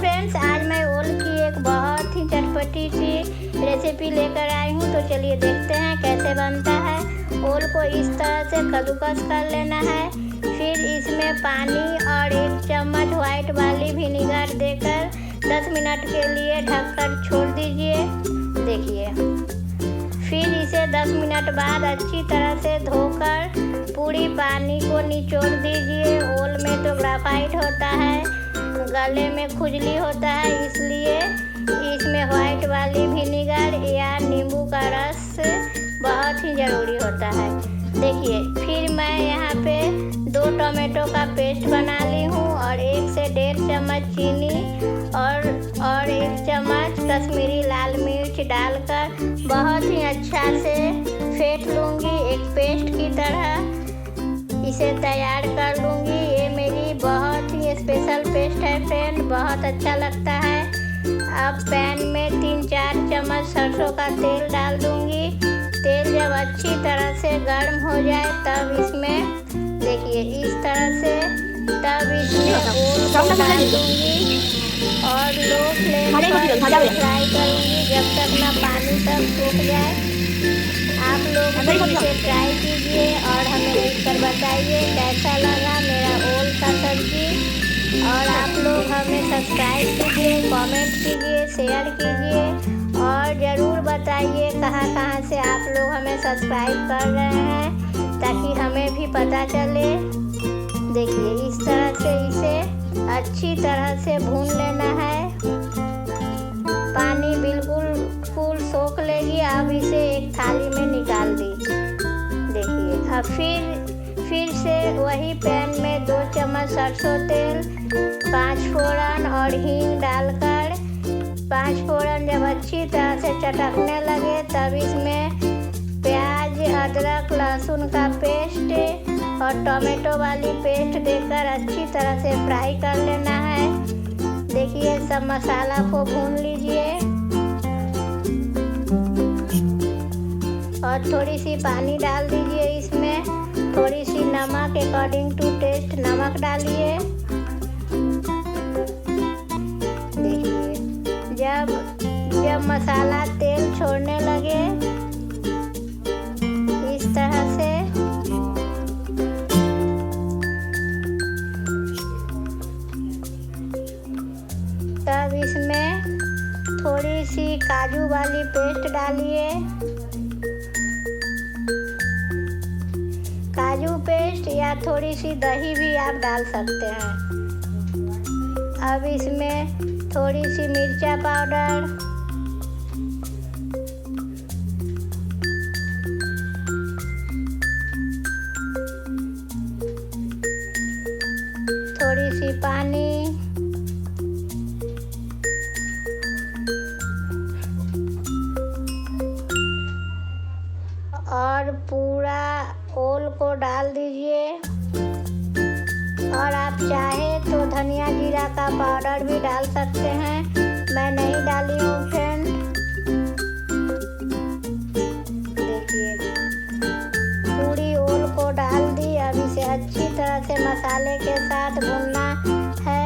Friends, आज मैं ओल की एक बहुत ही चटपटी सी रेसिपी लेकर आई हूँ। तो चलिए देखते हैं कैसे बनता है। ओल को इस तरह से कद्दूकस कर लेना है। फिर इसमें पानी और 1 चम्मच व्हाइट वाली विनेगर देकर 10 मिनट के लिए ढककर छोड़ दीजिए। देखिए, फिर इसे 10 मिनट बाद अच्छी तरह से धोकर पूरी पानी को निचोड़ दीजिए। ओल में तो ग्रेफाइट होता है, गले में खुजली होता है, इसलिए इसमें व्हाइट वाली विनेगर या नींबू का रस बहुत ही ज़रूरी होता है। देखिए, फिर मैं यहाँ पे 2 टमाटो का पेस्ट बना ली हूँ और 1 से 1.5 चम्मच चीनी और 1 चम्मच कश्मीरी लाल मिर्च डालकर बहुत ही अच्छा से फेंट लूँगी। एक पेस्ट की तरह इसे तैयार कर लूँगी। ये मेरी बहुत ही स्पेशल पेस्ट है फ्रेंड, बहुत अच्छा लगता है। अब पैन में 3-4 चम्मच सरसों का तेल डाल दूँगी। तेल जब अच्छी तरह से गर्म हो जाए तब इसमें देखिए इस तरह से तब इसमें ओल को डाल दूँगी और लो फ्लेम पर फ्राई करूँगी जब तक ना पानी तक सूख जाए। आप लोग इसे ट्राई कीजिए और हमें लिखकर बताइए कैसा लगा मेरा ओल का सब्जी। और आप लोग हमें सब्सक्राइब कीजिए, कमेंट कीजिए, शेयर कीजिए और ज़रूर बताइए कहाँ से आप लोग हमें सब्सक्राइब कर रहे हैं ताकि हमें भी पता चले। देखिए, इस तरह से इसे अच्छी तरह से भून लेना है। पानी बिल्कुल फुल सोख लेगी। अब इसे एक थाली में निकाल दी। देखिए, अब फिर से वही पैन में 2 चम्मच सरसों तेल, 5 फोड़न और हींग डालकर 5 फोड़न जब अच्छी तरह से चटकने लगे तब इसमें प्याज, अदरक, लहसुन का पेस्ट और टमाटो वाली पेस्ट देकर अच्छी तरह से फ्राई कर लेना है। देखिए, सब मसाला को भून लीजिए और थोड़ी सी पानी डाल दीजिए। इसमें थोड़ी सी नमक, अकॉर्डिंग टू टेस्ट नमक डालिए। देखिए, जब मसाला तेल छोड़ने लगे इस तरह से तब इसमें थोड़ी सी काजू वाली पेस्ट डालिए। काजू पेस्ट या थोड़ी सी दही भी आप डाल सकते हैं। अब इसमें थोड़ी सी मिर्चा पाउडर, थोड़ी सी पानी और पूरा ओल को डाल दीजिए। और आप चाहे तो धनिया जीरा का पाउडर भी डाल सकते हैं, मैं नहीं डाली हूँ फ्रेंड। देखिए, पूरी ओल को डाल दी। अब इसे अच्छी तरह से मसाले के साथ भूनना है।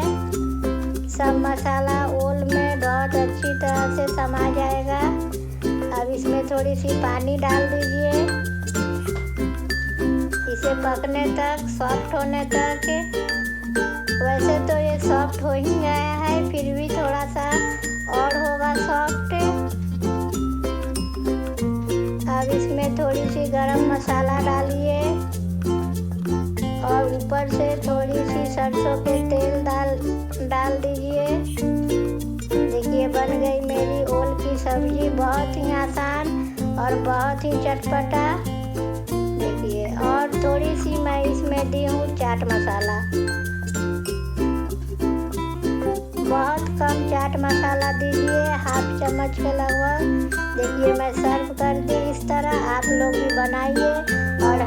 सब मसाला ओल में बहुत अच्छी तरह से समा जाएगा। अब इसमें थोड़ी सी पानी डाल दीजिए इसे पकने तक, सॉफ्ट होने तक। वैसे तो ये सॉफ्ट हो ही गया है, फिर भी थोड़ा सा और होगा सॉफ्ट। अब इसमें थोड़ी सी गरम मसाला डालिए और ऊपर से थोड़ी सी सरसों के तेल डाल दीजिए। देखिए, बन गई मेरी ओल की सब्जी, बहुत ही आसान और बहुत ही चटपटा। देखिए, और थोड़ी सी मैं इसमें दी हूँ चाट मसाला, बहुत कम चाट मसाला दीजिए, 1/2 चम्मच के लगभग। देखिए, मैं सर्व कर दी इस तरह। आप लोग भी बनाइए और